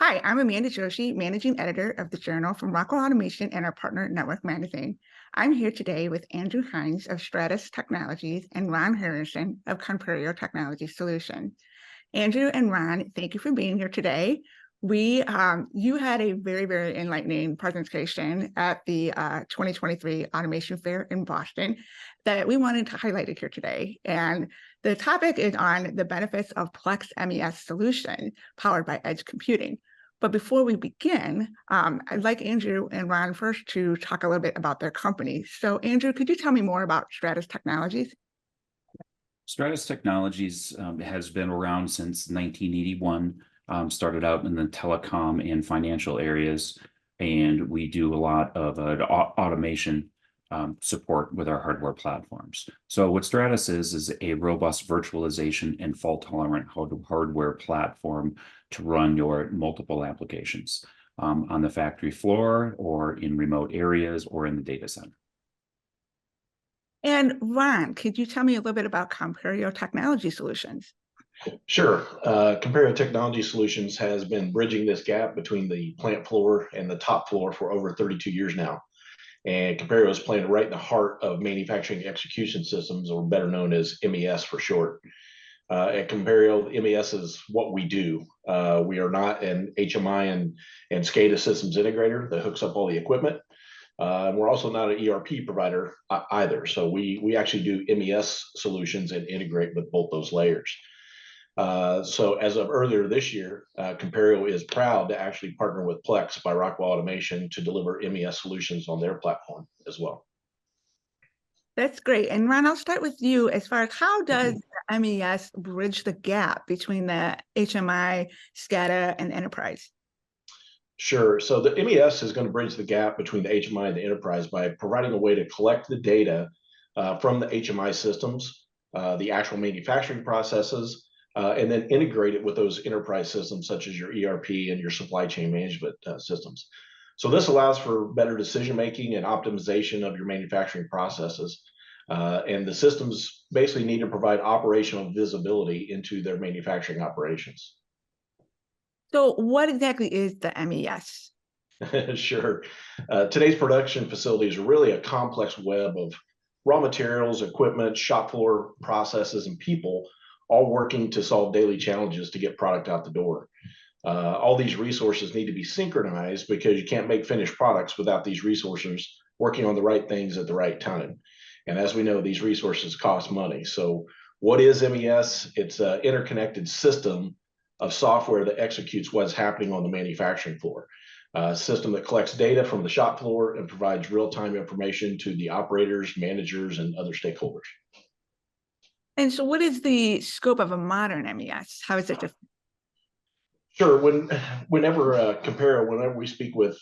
Hi, I'm Amanda Joshi, Managing Editor of the Journal from Rockwell Automation and our partner Network Magazine. I'm here today with Andrew Hinz of Stratus Technologies and Ron Harrison of Conperio Technology Solutions. Andrew and Ron, thank you for being here today. You had a very enlightening presentation at the 2023 Automation Fair in Boston that we wanted to highlight it here today. And the topic is on the benefits of Plex MES solution powered by edge computing. But before we begin, I'd like Andrew and Ron first to talk a little bit about their company. So Andrew, could you tell me more about Stratus Technologies? Stratus Technologies has been around since 1981, started out in the telecom and financial areas, and we do a lot of automation support with our hardware platforms. So what Stratus is a robust virtualization and fault-tolerant hardware platform to run your multiple applications on the factory floor or in remote areas or in the data center. And Ron, could you tell me a little bit about Conperio Technology Solutions? Sure. Conperio Technology Solutions has been bridging this gap between the plant floor and the top floor for over 32 years now. And Conperio is playing right in the heart of manufacturing execution systems, or better known as MES for short. At Conperio, MES is what we do. We are not an HMI and SCADA systems integrator that hooks up all the equipment. We're also not an ERP provider either. So we actually do MES solutions and integrate with both those layers. So as of earlier this year, Conperio is proud to actually partner with Plex by Rockwell Automation to deliver MES solutions on their platform as well. That's great. And Ron, I'll start with you as far as how does the MES bridge the gap between the HMI, SCADA, and enterprise? Sure. So the MES is going to bridge the gap between the HMI and the enterprise by providing a way to collect the data from the HMI systems, the actual manufacturing processes, and then integrate it with those enterprise systems such as your ERP and your supply chain management systems. So this allows for better decision-making and optimization of your manufacturing processes. And the systems basically need to provide operational visibility into their manufacturing operations. So what exactly is the MES? Sure. Today's production facilities are really a complex web of raw materials, equipment, shop floor processes, and people all working to solve daily challenges to get product out the door. All these resources need to be synchronized because you can't make finished products without these resources working on the right things at the right time. And as we know, these resources cost money. So what is MES? It's an interconnected system of software that executes what's happening on the manufacturing floor. A system that collects data from the shop floor and provides real-time information to the operators, managers, and other stakeholders. And so what is the scope of a modern MES? How is it different? Sure. Whenever we speak with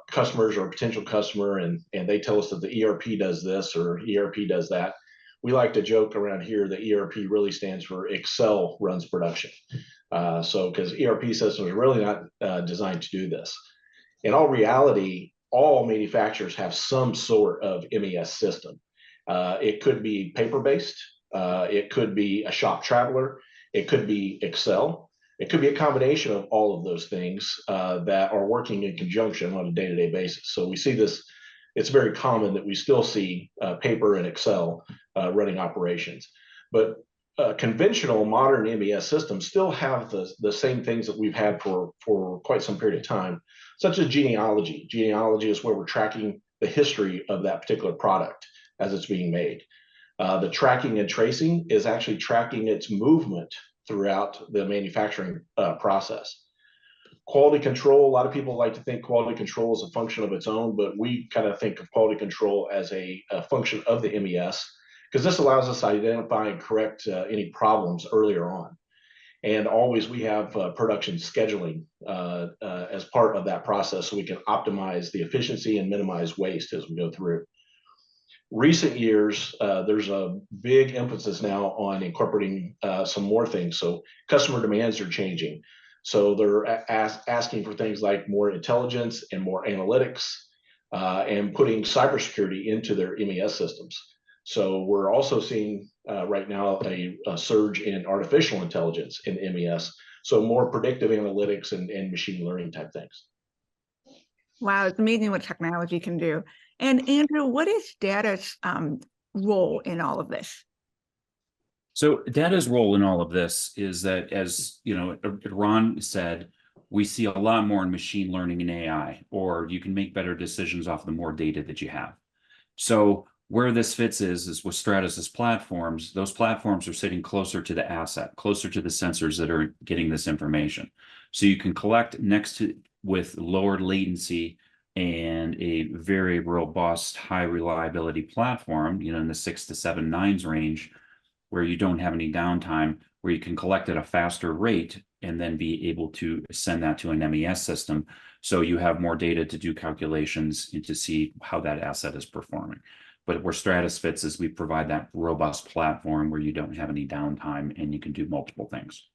customers or a potential customer and they tell us that the ERP does this or ERP does that, we like to joke around here that ERP really stands for Excel runs production. Because ERP systems are really not designed to do this. In all reality, all manufacturers have some sort of MES system. It could be paper-based. It could be a shop traveler. It could be Excel. It could be a combination of all of those things that are working in conjunction on a day-to-day basis. So we see this, it's very common that we still see paper and Excel running operations. But conventional modern MES systems still have the same things that we've had for quite some period of time, such as genealogy. Genealogy is where we're tracking the history of that particular product as it's being made. The tracking and tracing is actually tracking its movement throughout the manufacturing process. Quality control, a lot of people like to think quality control is a function of its own, but we kind of think of quality control as a function of the MES, because this allows us to identify and correct any problems earlier on. And always we have production scheduling as part of that process so we can optimize the efficiency and minimize waste as we go through. Recent years, there's a big emphasis now on incorporating some more things. So customer demands are changing. So they're asking for things like more intelligence and more analytics and putting cybersecurity into their MES systems. So we're also seeing right now a surge in artificial intelligence in MES, So more predictive analytics and machine learning type things. Wow, it's amazing what technology can do. And Andrew, what is data's role in all of this? So data's role in all of this is that, as you know, Ron said, we see a lot more in machine learning and AI, or you can make better decisions off the more data that you have. So where this fits is with Stratus's platforms. Those platforms are sitting closer to the asset, closer to the sensors that are getting this information. So you can collect next to with lower latency and a very robust, high reliability platform, you know, in the 6 to 7 nines range, where you don't have any downtime, where you can collect at a faster rate and then be able to send that to an MES system. So you have more data to do calculations and to see how that asset is performing. But where Stratus fits is we provide that robust platform where you don't have any downtime and you can do multiple things.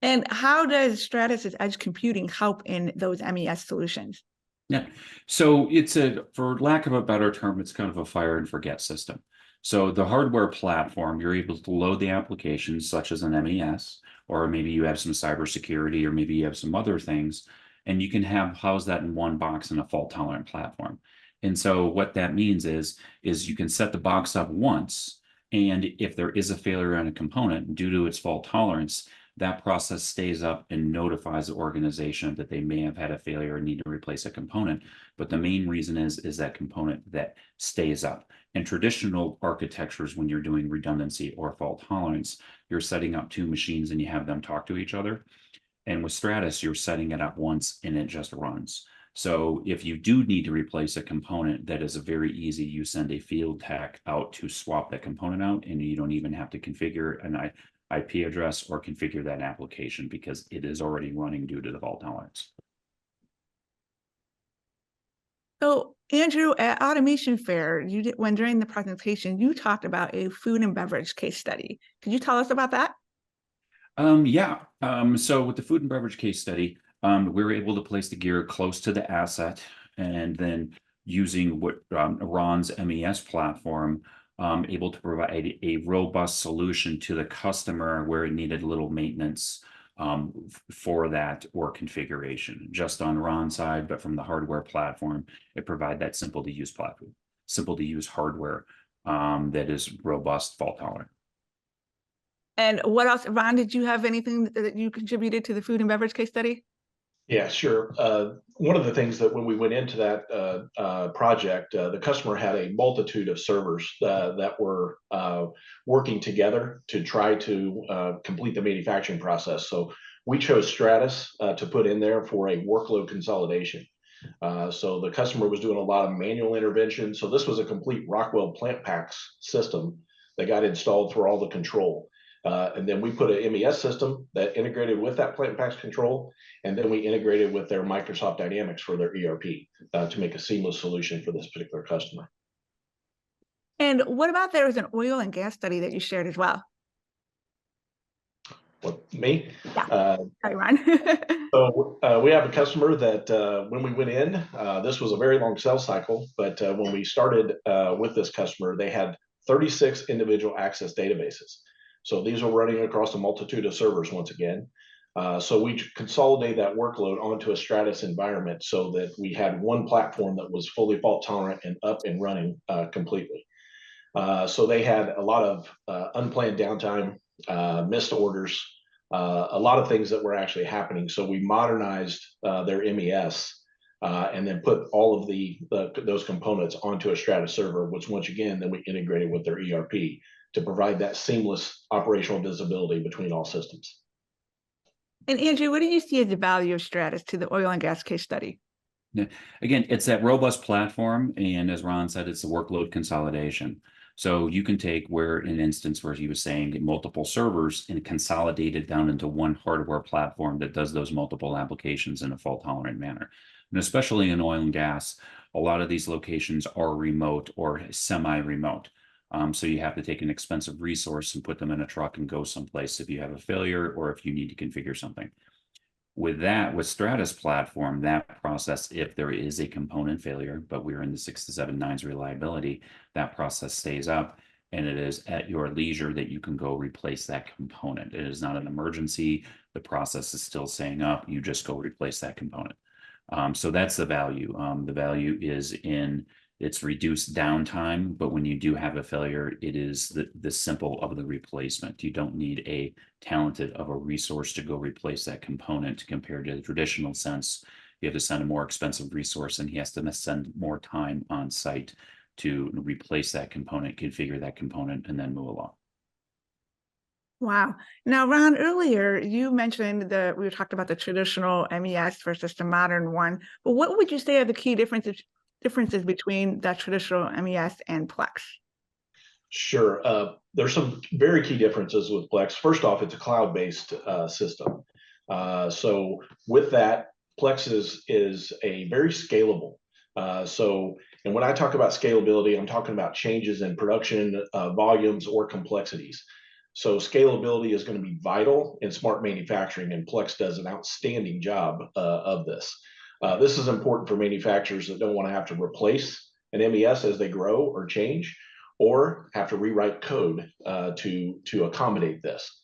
And how does Stratus's edge computing help in those MES solutions? Yeah, so it's for lack of a better term, it's kind of a fire and forget system. So the hardware platform, you're able to load the applications such as an MES, or maybe you have some cybersecurity, or maybe you have some other things, and you can house that in one box in a fault tolerant platform. And so what that means is you can set the box up once, and if there is a failure on a component due to its fault tolerance, that process stays up and notifies the organization that they may have had a failure and need to replace a component. But the main reason is that component that stays up. In traditional architectures, when you're doing redundancy or fault tolerance, you're setting up two machines and you have them talk to each other. And with Stratus, you're setting it up once and it just runs. So if you do need to replace a component, that is a very easy. You send a field tech out to swap that component out, and you don't even have to configure an IP address or configure that application because it is already running due to the fault tolerance. So Andrew, at Automation Fair, when during the presentation, you talked about a food and beverage case study. Could you tell us about that? So with the food and beverage case study, we were able to place the gear close to the asset, and then using what Ron's MES platform, able to provide a robust solution to the customer where it needed little maintenance for that or configuration, just on Ron's side, but from the hardware platform, it provides that simple to use platform, simple to use hardware that is robust, fault tolerant. And what else, Ron, did you have anything that you contributed to the food and beverage case study? Yeah, sure. One of the things that when we went into that project, the customer had a multitude of servers that were working together to try to complete the manufacturing process. So we chose Stratus to put in there for a workload consolidation. So the customer was doing a lot of manual intervention. So this was a complete Rockwell plant packs system that got installed for all the control. And then we put an MES system that integrated with that plant packs control, and then we integrated with their Microsoft Dynamics for their ERP to make a seamless solution for this particular customer. And what about there was an oil and gas study that you shared as well? What, me? Yeah. Sorry, Ron. So we have a customer that when we went in, this was a very long sales cycle, but when we started with this customer, they had 36 individual access databases. So these are running across a multitude of servers once again. So we consolidated that workload onto a Stratus environment so that we had one platform that was fully fault tolerant and up and running completely. So they had a lot of unplanned downtime, missed orders, a lot of things that were actually happening. So we modernized their MES and then put all of those components onto a Stratus server, which once again, then we integrated with their ERP to provide that seamless operational visibility between all systems. And Andrew, what do you see as the value of Stratus to the oil and gas case study? Yeah. Again, it's that robust platform, and as Ron said, it's the workload consolidation. So you can take an instance where he was saying multiple servers and consolidate it down into one hardware platform that does those multiple applications in a fault tolerant manner. And especially in oil and gas, a lot of these locations are remote or semi-remote. So you have to take an expensive resource and put them in a truck and go someplace if you have a failure or if you need to configure something. With Stratus platform, that process, if there is a component failure, but we're in the 6 to 7 nines reliability, that process stays up. and it is at your leisure that you can go replace that component. It is not an emergency. The process is still staying up. You just go replace that component. So that's the value. The value is in its reduced downtime, but when you do have a failure, it is the simple of the replacement. You don't need a talented of a resource to go replace that component compared to the traditional sense. You have to send a more expensive resource, and he has to spend more time on site to replace that component, configure that component, and then move along. Wow. Now, Ron, earlier you mentioned we talked about the traditional MES versus the modern one, but what would you say are the key differences between that traditional MES and Plex? Sure. There's some very key differences with Plex. First off, it's a cloud-based system. So with that, Plex is a very scalable. And when I talk about scalability, I'm talking about changes in production volumes or complexities. So scalability is going to be vital in smart manufacturing, and Plex does an outstanding job of this. This is important for manufacturers that don't want to have to replace an MES as they grow or change, or have to rewrite code to accommodate this.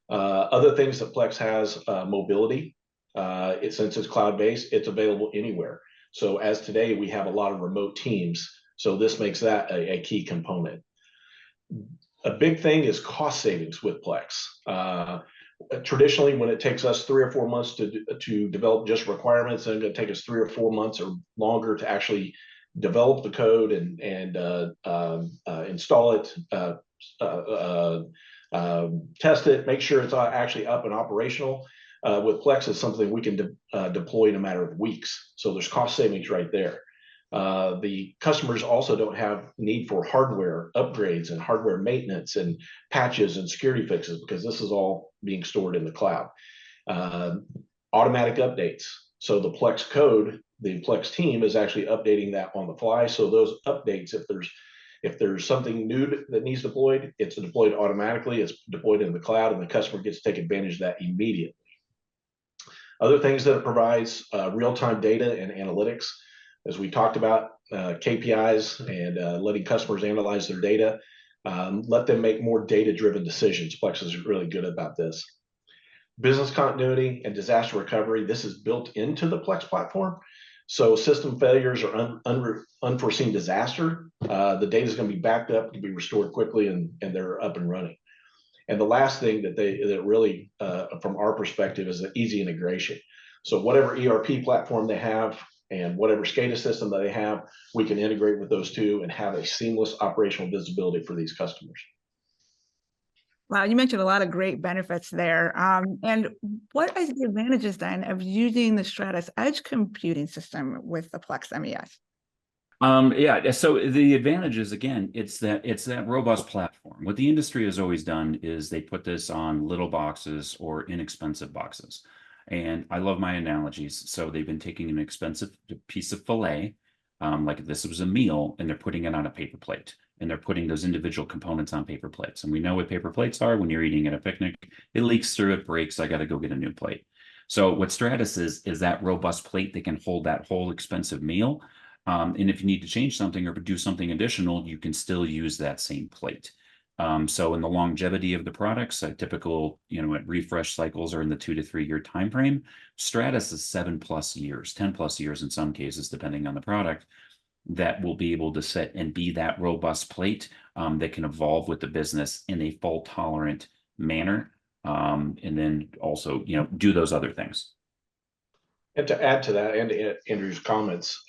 Other things that Plex has, mobility. Since it's cloud-based, it's available anywhere. So as today, we have a lot of remote teams. So this makes that a key component. A big thing is cost savings with Plex. Traditionally, when it takes us 3 or 4 months to develop just requirements, then it's going to take us 3 or 4 months or longer to actually develop the code and install it, test it, make sure it's actually up and operational. With Plex, it's something we can deploy in a matter of weeks. So there's cost savings right there. The customers also don't have need for hardware upgrades and hardware maintenance and patches and security fixes, because this is all being stored in the cloud. Automatic updates. So the Plex code, the Plex team is actually updating that on the fly. So those updates, if there's something new that needs deployed, it's deployed automatically. It's deployed in the cloud, and the customer gets to take advantage of that immediately. Other things that it provides, real-time data and analytics. As we talked about, KPIs and letting customers analyze their data, let them make more data-driven decisions. Plex is really good about this. Business continuity and disaster recovery. This is built into the Plex platform. So system failures or unforeseen disaster, the data is going to be backed up, to be restored quickly, and they're up and running. And the last thing that really, from our perspective, is the easy integration. So whatever ERP platform they have and whatever SCADA system that they have, we can integrate with those two and have a seamless operational visibility for these customers. Wow, you mentioned a lot of great benefits there. And what is the advantages then of using the Stratus edge computing system with the Plex MES? Yeah, so the advantage is, again, it's that robust platform. What the industry has always done is they put this on little boxes or inexpensive boxes. And I love my analogies. So they've been taking an expensive piece of filet, like if this was a meal, and they're putting it on a paper plate, and they're putting those individual components on paper plates. And we know what paper plates are. When you're eating at a picnic, it leaks through, it breaks. I got to go get a new plate. So what Stratus is that robust plate that can hold that whole expensive meal. And if you need to change something or do something additional, you can still use that same plate. So in the longevity of the products, a typical, refresh cycles are in the 2 to 3 year time frame. Stratus is 7+ years, 10+ years in some cases, depending on the product, that will be able to sit and be that robust plate that can evolve with the business in a fault tolerant manner, and then also, do those other things. And to add to that, and to Andrew's comments,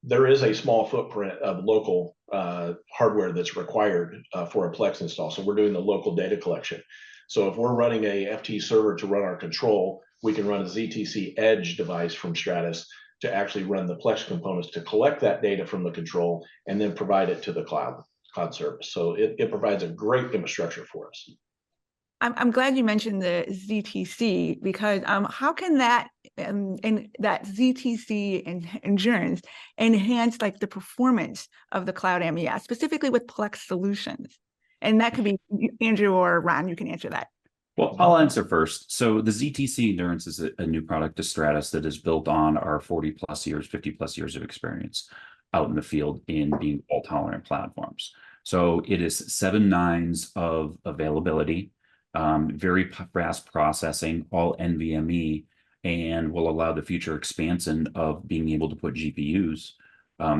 there is a small footprint of local hardware that's required for a Plex install. So we're doing the local data collection. So if we're running a FT server to run our control, we can run a ZTC Edge device from Stratus to actually run the Plex components to collect that data from the control and then provide it to the cloud service. So it provides a great infrastructure for us. I'm glad you mentioned the ZTC, because how can that and that ZTC and endurance enhance like the performance of the cloud MES, specifically with Plex solutions? And that could be Andrew or Ron, you can answer that. Well, I'll answer first. So the ZTC Endurance is a new product to Stratus that is built on our 40+ years, 50+ years of experience out in the field in being fault tolerant platforms. So it is 7 nines of availability, very fast processing, all NVMe, and will allow the future expansion of being able to put GPUs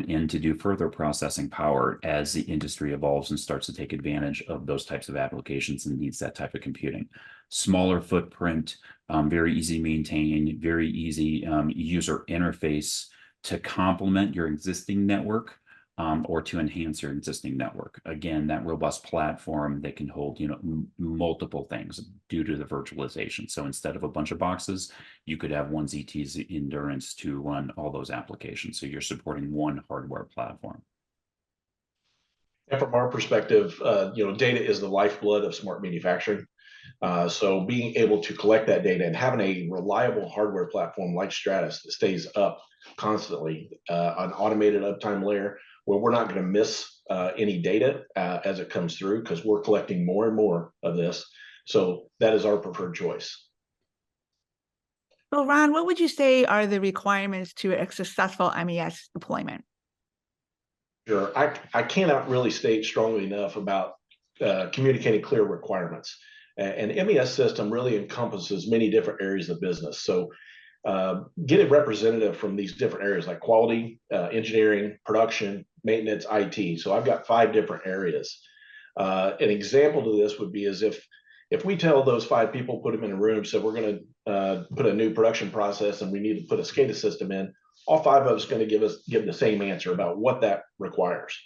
in to do further processing power as the industry evolves and starts to take advantage of those types of applications and needs that type of computing. Smaller footprint, very easy to maintain, very easy user interface to complement your existing network. Or to enhance your existing network. Again, that robust platform that can hold, multiple things due to the virtualization. So instead of a bunch of boxes, you could have one ZT's endurance to run all those applications. So you're supporting one hardware platform. And from our perspective, data is the lifeblood of smart manufacturing. So being able to collect that data and having a reliable hardware platform like Stratus that stays up constantly, an automated uptime layer where we're not going to miss any data as it comes through, because we're collecting more and more of this. So that is our preferred choice. So Ron, what would you say are the requirements to a successful MES deployment? Sure. I cannot really state strongly enough about communicating clear requirements. An MES system really encompasses many different areas of business. So get a representative from these different areas like quality, engineering, production, maintenance, IT. So I've got 5 different areas. An example to this would be as if we tell those 5 people, put them in a room, so we're going to put a new production process and we need to put a SCADA system in, all 5 of us are going to give the same answer about what that requires.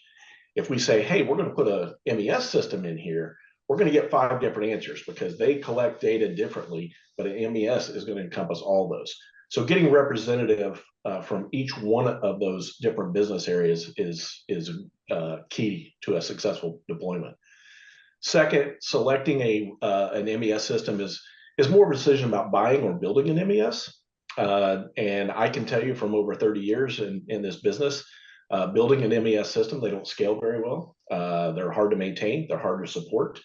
If we say, hey, we're going to put a MES system in here, we're going to get 5 different answers because they collect data differently, but an MES is going to encompass all those. So getting representative from each one of those different business areas is key to a successful deployment. Second, selecting an MES system is more of a decision about buying or building an MES. And I can tell you from over 30 years in this business, building an MES system, they don't scale very well. They're hard to maintain. They're hard to support.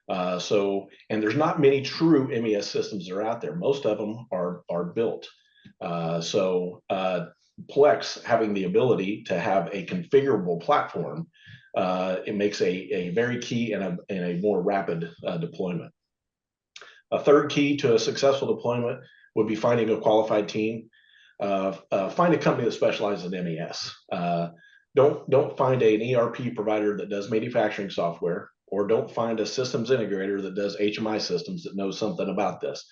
And there's not many true MES systems that are out there. Most of them are built. Plex having the ability to have a configurable platform, it makes a very key and a more rapid deployment. A third key to a successful deployment would be finding a qualified team. Find a company that specializes in MES. Don't find an ERP provider that does manufacturing software, or don't find a systems integrator that does HMI systems that knows something about this.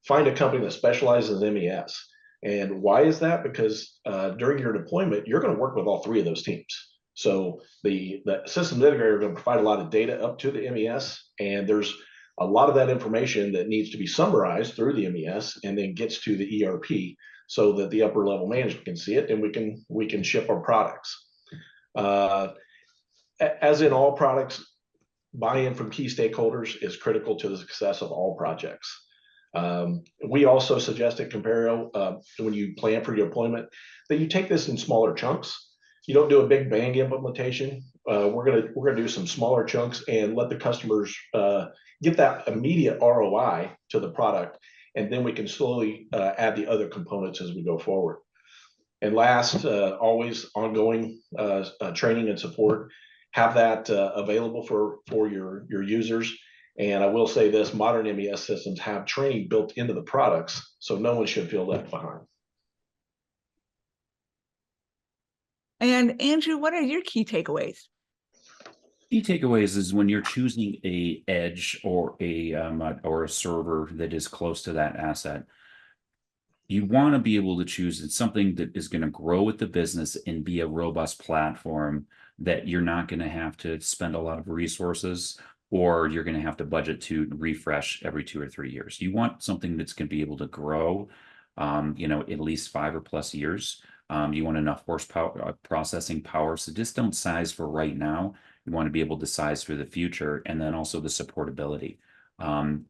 Find a company that specializes in MES. And why is that? Because during your deployment, you're going to work with all 3 of those teams. So the systems integrator is going to provide a lot of data up to the MES, and there's a lot of that information that needs to be summarized through the MES and then gets to the ERP so that the upper level management can see it and we can ship our products. As in all products, buy-in from key stakeholders is critical to the success of all projects. We also suggest at Conperio, when you plan for your deployment, that you take this in smaller chunks. You don't do a big bang implementation. We're gonna do some smaller chunks and let the customers get that immediate ROI to the product, and then we can slowly add the other components as we go forward. And last, always ongoing training and support. Have that available for your users. And I will say this, modern MES systems have training built into the products, so no one should feel left behind. And Andrew, what are your key takeaways? Key takeaways is when you're choosing a edge or a server that is close to that asset, you want to be able to choose something that is going to grow with the business and be a robust platform that you're not going to have to spend a lot of resources, or you're going to have to budget to refresh every 2 or 3 years. You want something that's going to be able to grow, at least 5 or plus years. You want enough horsepower, processing power. So just don't size for right now. You want to be able to size for the future, and then also the supportability.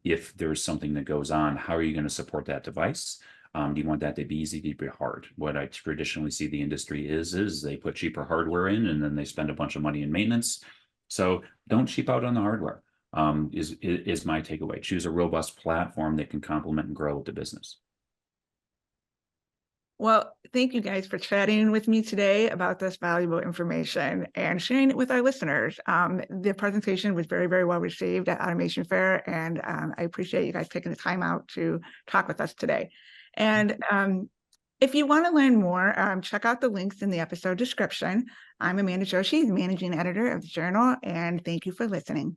If there's something that goes on, how are you going to support that device? Do you want that to be easy, to be hard? What I traditionally see the industry is they put cheaper hardware in, and then they spend a bunch of money in maintenance. So don't cheap out on the hardware, is my takeaway. Choose a robust platform that can complement and grow with the business. Well, thank you guys for chatting with me today about this valuable information and sharing it with our listeners. The presentation was very, very well received at Automation Fair, and I appreciate you guys taking the time out to talk with us today. And if you want to learn more, check out the links in the episode description. I'm Amanda Joshi, Managing Editor of the Journal, and thank you for listening.